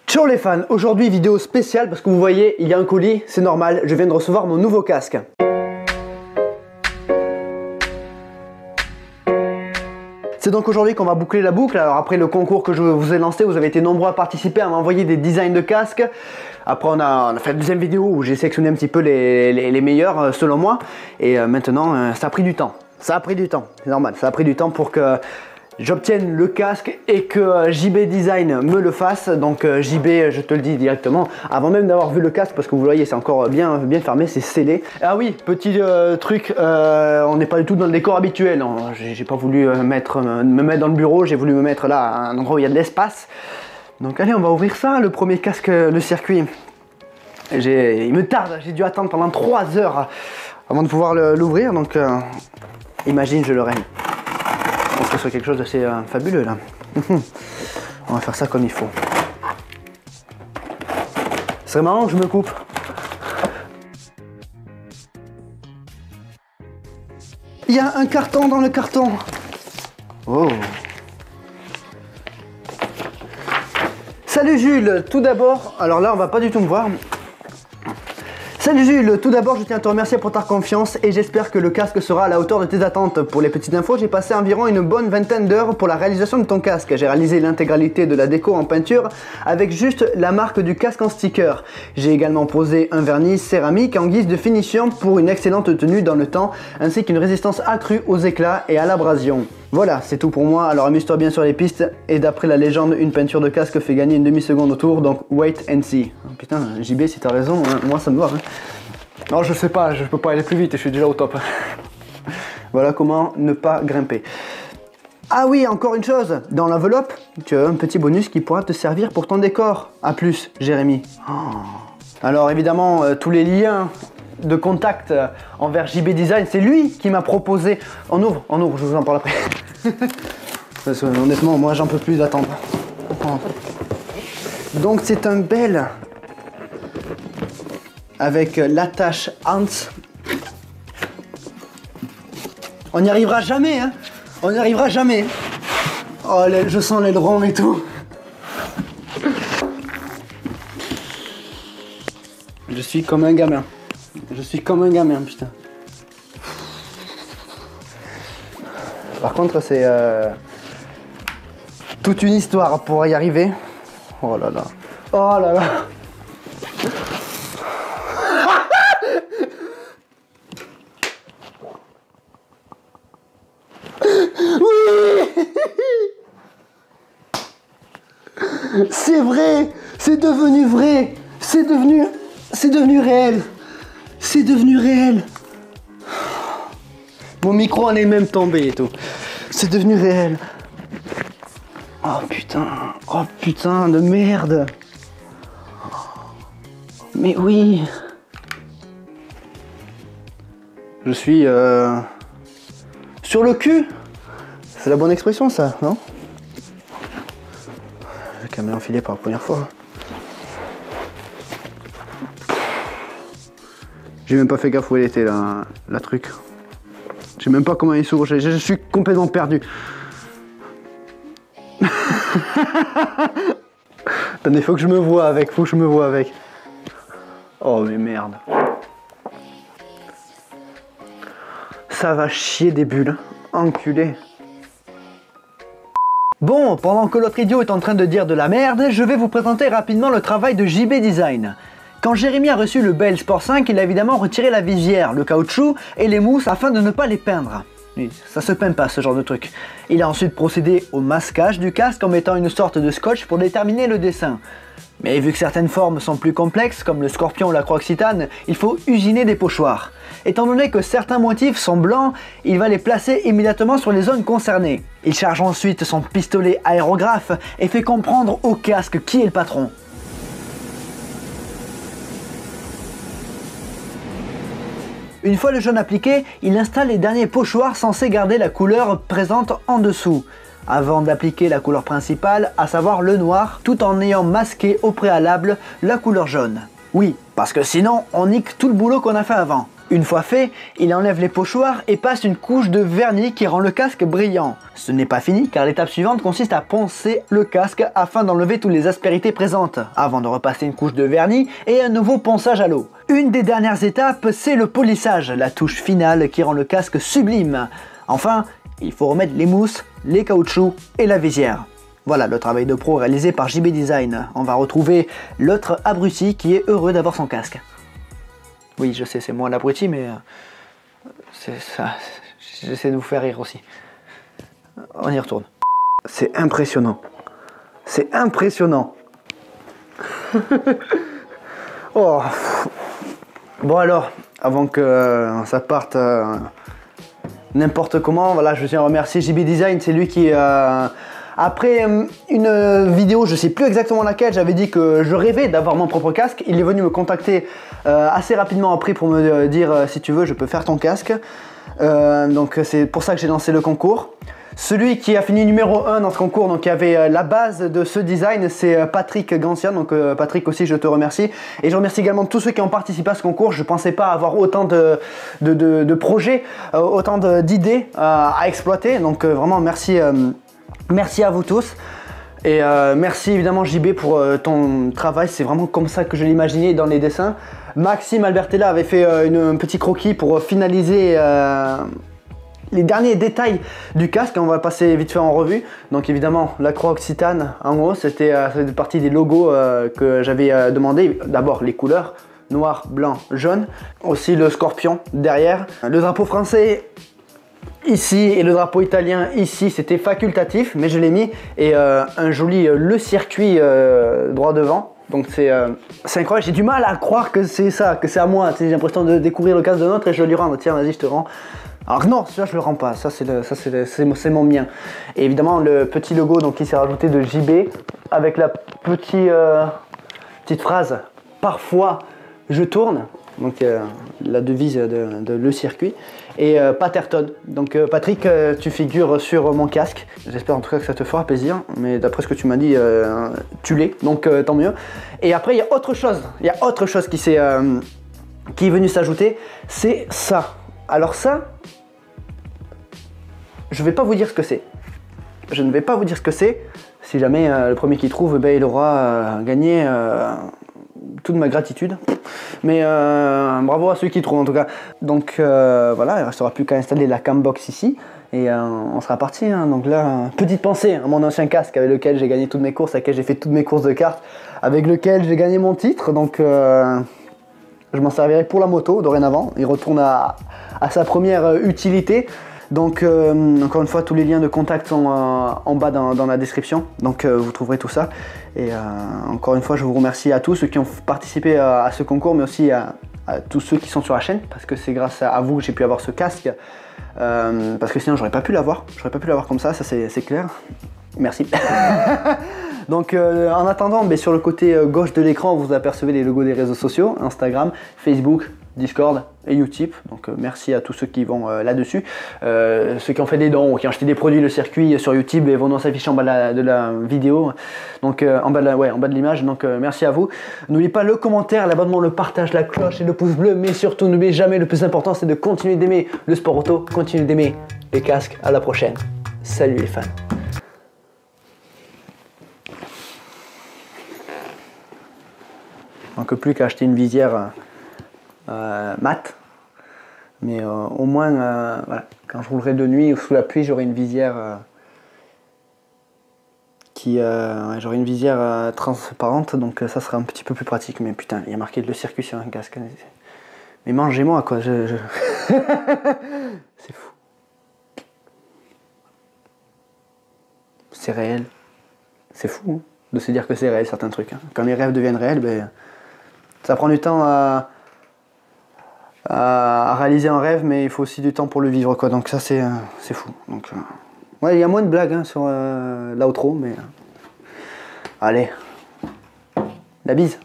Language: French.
Ciao les fans, aujourd'hui vidéo spéciale parce que vous voyez, il y a un colis, c'est normal, je viens de recevoir mon nouveau casque. C'est donc aujourd'hui qu'on va boucler la boucle. Alors après le concours que je vous ai lancé, vous avez été nombreux à participer, à m'envoyer des designs de casques. Après on a fait la deuxième vidéo où j'ai sélectionné un petit peu les meilleurs selon moi. Et maintenant ça a pris du temps. Ça a pris du temps, c'est normal, ça a pris du temps pour que j'obtienne le casque et que JB Design me le fasse. Donc JB, je te le dis directement, avant même d'avoir vu le casque, parce que vous voyez c'est encore bien fermé, c'est scellé. Ah oui, petit truc, on n'est pas du tout dans le décor habituel. J'ai pas voulu me mettre dans le bureau, j'ai voulu me mettre là, à un endroit où il y a de l'espace. Donc allez, on va ouvrir ça, le premier casque de circuit. Il me tarde, j'ai dû attendre pendant 3 heures avant de pouvoir l'ouvrir, donc imagine, je l'aurai. On se sur quelque chose d'assez fabuleux là. On va faire ça comme il faut. Ce serait marrant que je me coupe. Il y a un carton dans le carton. Oh. Salut Jules, tout d'abord, alors là on va pas du tout me voir. Salut Jules, tout d'abord je tiens à te remercier pour ta confiance et j'espère que le casque sera à la hauteur de tes attentes. Pour les petites infos, j'ai passé environ une bonne vingtaine d'heures pour la réalisation de ton casque. J'ai réalisé l'intégralité de la déco en peinture avec juste la marque du casque en sticker. J'ai également posé un vernis céramique en guise de finition pour une excellente tenue dans le temps ainsi qu'une résistance accrue aux éclats et à l'abrasion. Voilà, c'est tout pour moi, alors amuse-toi bien sur les pistes, et d'après la légende, une peinture de casque fait gagner une demi-seconde au tour, donc wait and see. Oh, putain, JB, si t'as raison, hein, moi ça me va. Hein. Non, je sais pas, je peux pas aller plus vite, je suis déjà au top. Voilà comment ne pas grimper. Ah oui, encore une chose, dans l'enveloppe, tu as un petit bonus qui pourra te servir pour ton décor. A plus, Jérémy. Oh. Alors évidemment, tous les liens de contact envers JB Design, c'est lui qui m'a proposé. On ouvre, je vous en parle après. Parce que, honnêtement, moi j'en peux plus d'attendre. Donc c'est un bel avec l'attache Hans. On n'y arrivera jamais, hein. On n'y arrivera jamais. Oh, je sens l'aileron et tout. Je suis comme un gamin. Je suis comme un gamin, putain. Par contre, c'est toute une histoire pour y arriver. Oh là là. Oh là là. Oui. C'est vrai. C'est devenu vrai. C'est devenu réel. C'est devenu réel. Mon micro en est même tombé et tout. C'est devenu réel. Oh putain de merde. Mais oui. Je suis sur le cul. C'est la bonne expression ça, non? Le caméra enfilé pour la première fois. J'ai même pas fait gaffe où elle était la truc. Je sais même pas comment il s'ouvre, je suis complètement perdu. Attendez, faut que je me voie avec, Oh mais merde. Ça va chier des bulles, enculé. Bon, pendant que l'autre idiot est en train de dire de la merde, je vais vous présenter rapidement le travail de JB Design. Quand Jérémy a reçu le BL Sport 5, il a évidemment retiré la visière, le caoutchouc et les mousses afin de ne pas les peindre. Ça se peint pas ce genre de truc. Il a ensuite procédé au masquage du casque en mettant une sorte de scotch pour déterminer le dessin. Mais vu que certaines formes sont plus complexes, comme le scorpion ou la croix occitane, il faut usiner des pochoirs. Étant donné que certains motifs sont blancs, il va les placer immédiatement sur les zones concernées. Il charge ensuite son pistolet aérographe et fait comprendre au casque qui est le patron. Une fois le jaune appliqué, il installe les derniers pochoirs censés garder la couleur présente en dessous, avant d'appliquer la couleur principale, à savoir le noir, tout en ayant masqué au préalable la couleur jaune. Oui, parce que sinon on nique tout le boulot qu'on a fait avant. Une fois fait, il enlève les pochoirs et passe une couche de vernis qui rend le casque brillant. Ce n'est pas fini car l'étape suivante consiste à poncer le casque afin d'enlever toutes les aspérités présentes, avant de repasser une couche de vernis et un nouveau ponçage à l'eau. Une des dernières étapes, c'est le polissage, la touche finale qui rend le casque sublime. Enfin, il faut remettre les mousses, les caoutchoucs et la visière. Voilà le travail de pro réalisé par JB Design. On va retrouver l'autre abruti qui est heureux d'avoir son casque. Oui, je sais, c'est moi l'abruti, mais c'est ça. J'essaie de vous faire rire aussi. On y retourne. C'est impressionnant. C'est impressionnant. Oh. Bon alors, avant que ça parte n'importe comment, voilà, je tiens à remercier JB Design, c'est lui qui... Après une vidéo, je sais plus exactement laquelle, j'avais dit que je rêvais d'avoir mon propre casque. Il est venu me contacter assez rapidement après pour me dire si tu veux, je peux faire ton casque. Donc c'est pour ça que j'ai lancé le concours. Celui qui a fini numéro 1 dans ce concours, donc qui avait la base de ce design, c'est Patrick Gancian. Donc Patrick aussi, je te remercie. Et je remercie également tous ceux qui ont participé à ce concours. Je ne pensais pas avoir autant de projets, autant d'idées à exploiter. Donc vraiment merci. Merci à vous tous et merci évidemment JB pour ton travail, c'est vraiment comme ça que je l'imaginais dans les dessins. Maxime Albertella avait fait un petit croquis pour finaliser les derniers détails du casque, on va passer vite fait en revue. Donc évidemment la croix occitane, en gros c'était partie des logos que j'avais demandé. D'abord les couleurs, noir, blanc, jaune, aussi le scorpion derrière, le drapeau français ici et le drapeau italien ici, c'était facultatif mais je l'ai mis, et un joli le circuit droit devant. Donc c'est incroyable, j'ai du mal à croire que c'est ça, que c'est à moi. J'ai l'impression de découvrir le casque de l'autre et je lui rends. Tiens, vas-y, je te rends. Alors non, celui-là je le rends pas, ça c'est mon mien. Et évidemment le petit logo donc qui s'est rajouté de JB avec la petite phrase parfois je tourne. Donc la devise de le circuit, et Patterton. Donc Patrick, tu figures sur mon casque. J'espère en tout cas que ça te fera plaisir, mais d'après ce que tu m'as dit, tu l'es, donc tant mieux. Et après il y a autre chose, qui est venu s'ajouter, c'est ça. Alors ça, je vais pas vous dire ce que c'est. Je ne vais pas vous dire ce que c'est. Si jamais le premier qui trouve, ben, il aura gagné toute ma gratitude. Mais bravo à ceux qui trouvent en tout cas. Donc voilà, il ne restera plus qu'à installer la cambox ici et on sera parti. Hein. Donc là, petite pensée à mon ancien casque avec lequel j'ai gagné toutes mes courses, avec lequel j'ai fait toutes mes courses de cartes, avec lequel j'ai gagné mon titre. Donc je m'en servirai pour la moto dorénavant. Il retourne à sa première utilité. Donc encore une fois, tous les liens de contact sont en bas dans la description, donc vous trouverez tout ça. Et encore une fois, je vous remercie à tous ceux qui ont participé à ce concours, mais aussi à tous ceux qui sont sur la chaîne, parce que c'est grâce à vous que j'ai pu avoir ce casque, parce que sinon j'aurais pas pu l'avoir comme ça c'est clair. Merci. Donc en attendant, sur le côté gauche de l'écran, vous apercevez les logos des réseaux sociaux, Instagram, Facebook, Discord et Utip. Donc merci à tous ceux qui vont là-dessus. Ceux qui ont fait des dons ou qui ont acheté des produits, le circuit sur Utip, et vont donc s'afficher en bas de la vidéo. Donc en bas de l'image. Donc merci à vous. N'oubliez pas le commentaire, l'abonnement, le partage, la cloche et le pouce bleu. Mais surtout, n'oubliez jamais, le plus important, c'est de continuer d'aimer le sport auto, continuer d'aimer les casques. À la prochaine. Salut les fans. Il ne manque plus qu'à acheter une visière mat, mais au moins voilà, quand je roulerai de nuit ou sous la pluie, j'aurai une visière j'aurai une visière transparente, donc ça sera un petit peu plus pratique. Mais putain, il y a marqué le circuit sur un casque, mais mangez-moi quoi. C'est fou, c'est réel, c'est fou hein, de se dire que c'est réel certains trucs hein. Quand les rêves deviennent réels, ça prend du temps à réaliser un rêve, mais il faut aussi du temps pour le vivre quoi. Donc ça c'est fou. Donc ouais, il y a moins de blagues hein, sur l'outro, mais allez, la bise.